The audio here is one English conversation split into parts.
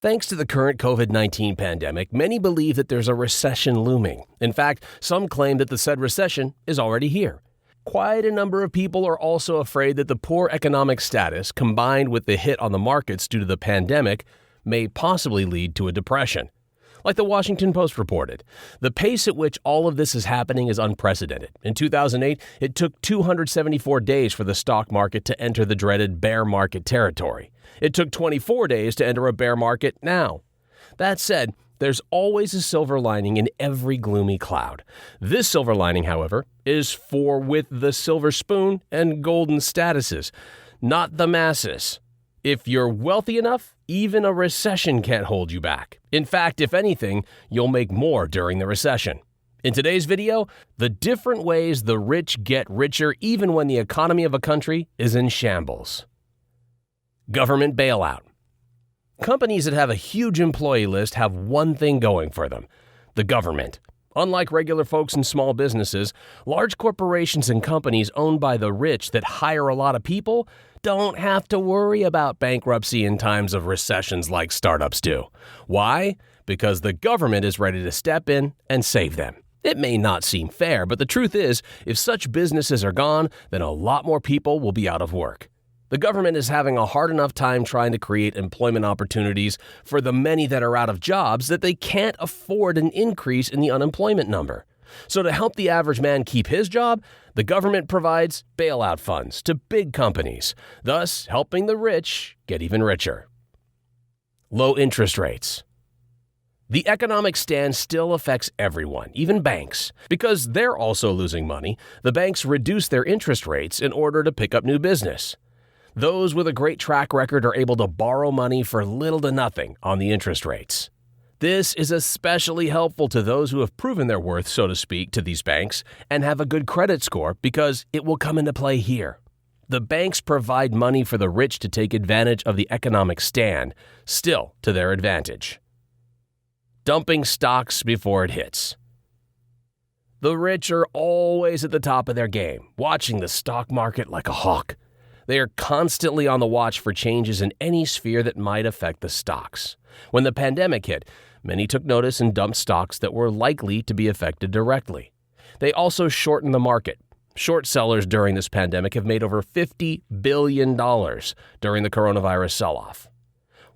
Thanks to the current COVID-19 pandemic, many believe that there's a recession looming. In fact, some claim that the said recession is already here. Quite a number of people are also afraid that the poor economic status, combined with the hit on the markets due to the pandemic, may possibly lead to a depression. Like the Washington Post reported, the pace at which all of this is happening is unprecedented. In 2008, it took 274 days for the stock market to enter the dreaded bear market territory. It took 24 days to enter a bear market now. That said, there's always a silver lining in every gloomy cloud. This silver lining, however, is for with the silver spoon and golden statuses, not the masses. If you're wealthy enough, even a recession can't hold you back. In fact, if anything, you'll make more during the recession. In today's video, the different ways the rich get richer even when the economy of a country is in shambles. Government bailout. Companies that have a huge employee list have one thing going for them: the government. Unlike regular folks and small businesses, large corporations and companies owned by the rich that hire a lot of people don't have to worry about bankruptcy in times of recessions like startups do. Why? Because the government is ready to step in and save them. It may not seem fair, but the truth is, if such businesses are gone, then a lot more people will be out of work. The government is having a hard enough time trying to create employment opportunities for the many that are out of jobs that they can't afford an increase in the unemployment number. So to help the average man keep his job, the government provides bailout funds to big companies, thus helping the rich get even richer. Low interest rates. The economic stand still affects everyone, even banks. Because they're also losing money, the banks reduce their interest rates in order to pick up new business. Those with a great track record are able to borrow money for little to nothing on the interest rates. This is especially helpful to those who have proven their worth, so to speak, to these banks and have a good credit score because it will come into play here. The banks provide money for the rich to take advantage of the economic stand, still to their advantage. Dumping stocks before it hits. The rich are always at the top of their game, watching the stock market like a hawk. They are constantly on the watch for changes in any sphere that might affect the stocks. When the pandemic hit, many took notice and dumped stocks that were likely to be affected directly. They also shortened the market. Short sellers during this pandemic have made over $50 billion during the coronavirus sell-off.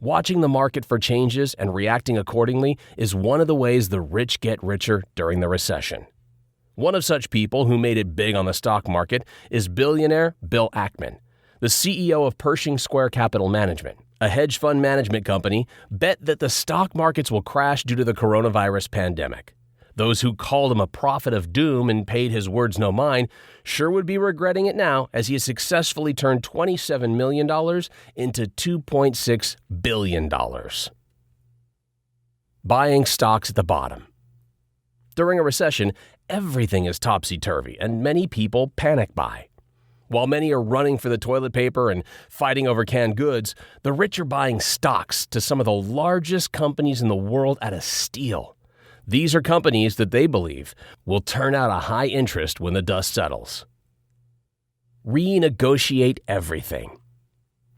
Watching the market for changes and reacting accordingly is one of the ways the rich get richer during the recession. One of such people who made it big on the stock market is billionaire Bill Ackman. The CEO of Pershing Square Capital Management, a hedge fund management company, bet that the stock markets will crash due to the coronavirus pandemic. Those who called him a prophet of doom and paid his words no mind sure would be regretting it now, as he has successfully turned $27 million into $2.6 billion. Buying stocks at the bottom. During a recession, everything is topsy-turvy and many people panic buy. While many are running for the toilet paper and fighting over canned goods, the rich are buying stocks to some of the largest companies in the world at a steal. These are companies that they believe will turn out a high interest when the dust settles. Renegotiate everything.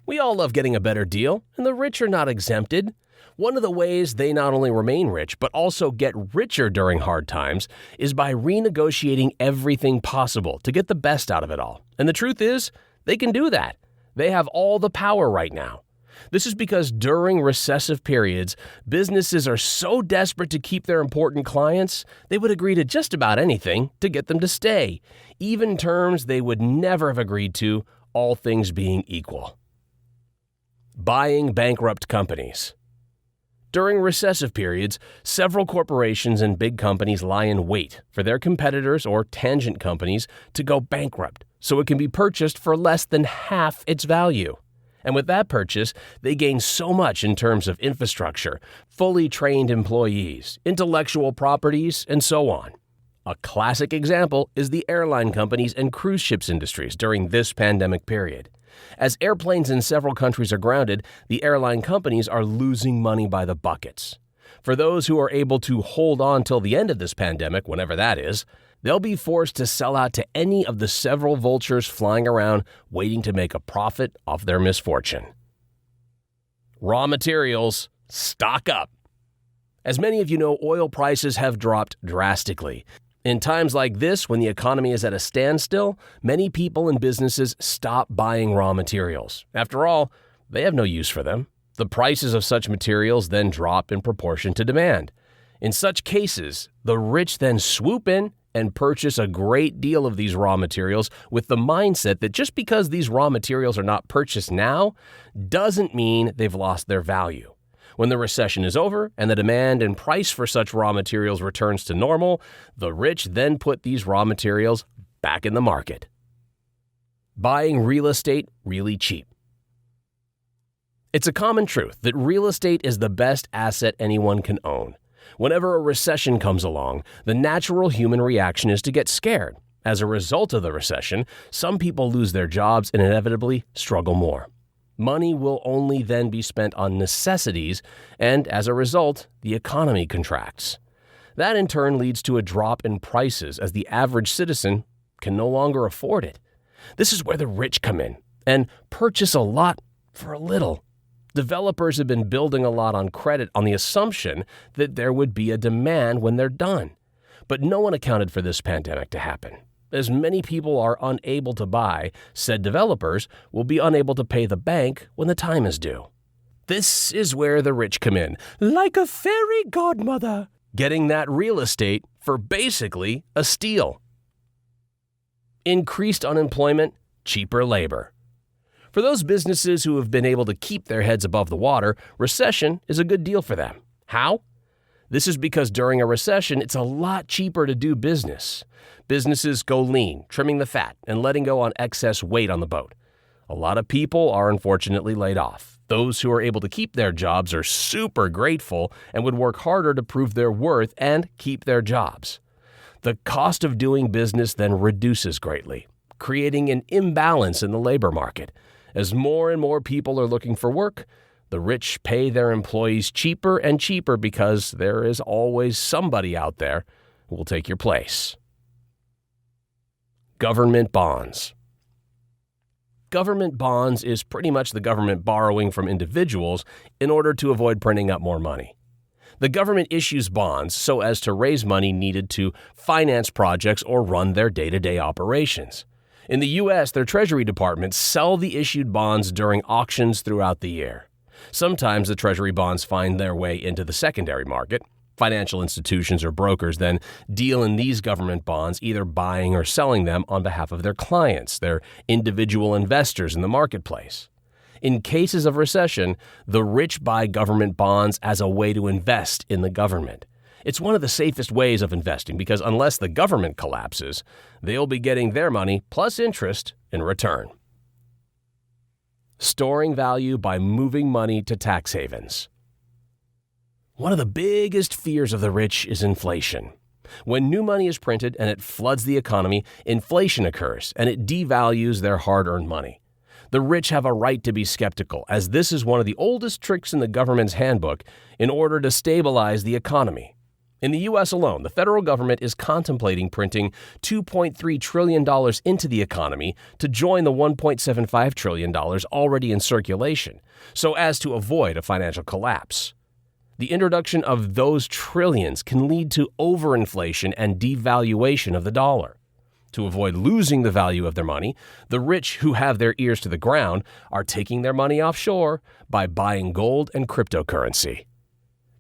We all love getting a better deal, and the rich are not exempted. One of the ways they not only remain rich, but also get richer during hard times is by renegotiating everything possible to get the best out of it all. And the truth is, they can do that. They have all the power right now. This is because during recessive periods, businesses are so desperate to keep their important clients, they would agree to just about anything to get them to stay, even terms they would never have agreed to, all things being equal. Buying bankrupt companies. During recessive periods, several corporations and big companies lie in wait for their competitors or tangent companies to go bankrupt, so it can be purchased for less than half its value. And with that purchase, they gain so much in terms of infrastructure, fully trained employees, intellectual properties, and so on. A classic example is the airline companies and cruise ships industries during this pandemic period. As airplanes in several countries are grounded, the airline companies are losing money by the buckets. For those who are able to hold on till the end of this pandemic, whenever that is, they'll be forced to sell out to any of the several vultures flying around waiting to make a profit off their misfortune. Raw materials, stock up. As many of you know, oil prices have dropped drastically. In times like this, when the economy is at a standstill, many people and businesses stop buying raw materials. After all, they have no use for them. The prices of such materials then drop in proportion to demand. In such cases, the rich then swoop in and purchase a great deal of these raw materials with the mindset that just because these raw materials are not purchased now doesn't mean they've lost their value. When the recession is over and the demand and price for such raw materials returns to normal, the rich then put these raw materials back in the market. Buying real estate really cheap. It's a common truth that real estate is the best asset anyone can own. Whenever a recession comes along, the natural human reaction is to get scared. As a result of the recession, some people lose their jobs and inevitably struggle more. Money will only then be spent on necessities, and as a result, the economy contracts. That in turn leads to a drop in prices as the average citizen can no longer afford it. This is where the rich come in and purchase a lot for a little. Developers have been building a lot on credit on the assumption that there would be a demand when they're done. But no one accounted for this pandemic to happen. As many people are unable to buy, said developers will be unable to pay the bank when the time is due. This is where the rich come in, like a fairy godmother, getting that real estate for basically a steal. Increased unemployment, cheaper labor. For those businesses who have been able to keep their heads above the water, recession is a good deal for them. How? This is because during a recession, it's a lot cheaper to do business. Businesses go lean, trimming the fat and letting go on excess weight on the boat. A lot of people are unfortunately laid off. Those who are able to keep their jobs are super grateful and would work harder to prove their worth and keep their jobs. The cost of doing business then reduces greatly, creating an imbalance in the labor market. As more and more people are looking for work, the rich pay their employees cheaper and cheaper because there is always somebody out there who will take your place. Government bonds. Government bonds is pretty much the government borrowing from individuals in order to avoid printing up more money. The government issues bonds so as to raise money needed to finance projects or run their day-to-day operations. In the U.S., their Treasury departments sell the issued bonds during auctions throughout the year. Sometimes the Treasury bonds find their way into the secondary market. Financial institutions or brokers then deal in these government bonds, either buying or selling them on behalf of their clients, their individual investors in the marketplace. In cases of recession, the rich buy government bonds as a way to invest in the government. It's one of the safest ways of investing because unless the government collapses, they'll be getting their money plus interest in return. Storing value by moving money to tax havens. One of the biggest fears of the rich is inflation. When new money is printed and it floods the economy, inflation occurs and it devalues their hard-earned money. The rich have a right to be skeptical, as this is one of the oldest tricks in the government's handbook in order to stabilize the economy. In the U.S. alone, the federal government is contemplating printing $2.3 trillion into the economy to join the $1.75 trillion already in circulation, so as to avoid a financial collapse. The introduction of those trillions can lead to overinflation and devaluation of the dollar. To avoid losing the value of their money, the rich who have their ears to the ground are taking their money offshore by buying gold and cryptocurrency.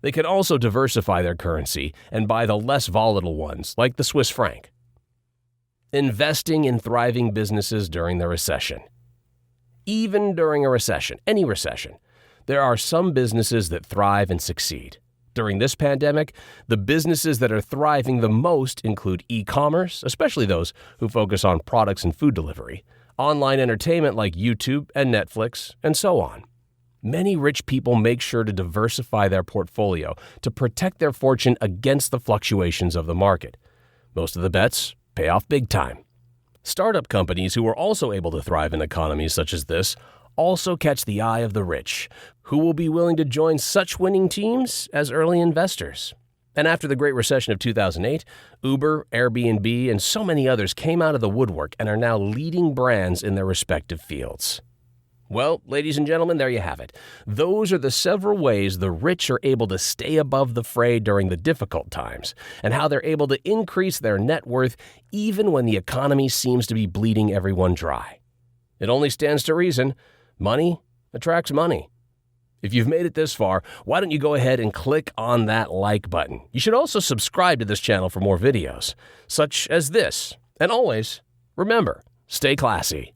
They can also diversify their currency and buy the less volatile ones, like the Swiss franc. Investing in thriving businesses during the recession. Even during a recession, any recession, there are some businesses that thrive and succeed. During this pandemic, the businesses that are thriving the most include e-commerce, especially those who focus on products and food delivery, online entertainment like YouTube and Netflix, and so on. Many rich people make sure to diversify their portfolio to protect their fortune against the fluctuations of the market. Most of the bets pay off big time. Startup companies who are also able to thrive in economies such as this also catch the eye of the rich, who will be willing to join such winning teams as early investors. And after the Great Recession of 2008, Uber, Airbnb, and so many others came out of the woodwork and are now leading brands in their respective fields. Well, ladies and gentlemen, there you have it. Those are the several ways the rich are able to stay above the fray during the difficult times, and how they're able to increase their net worth even when the economy seems to be bleeding everyone dry. It only stands to reason. Money attracts money. If you've made it this far, why don't you go ahead and click on that like button? You should also subscribe to this channel for more videos, such as this. And always, remember, stay classy.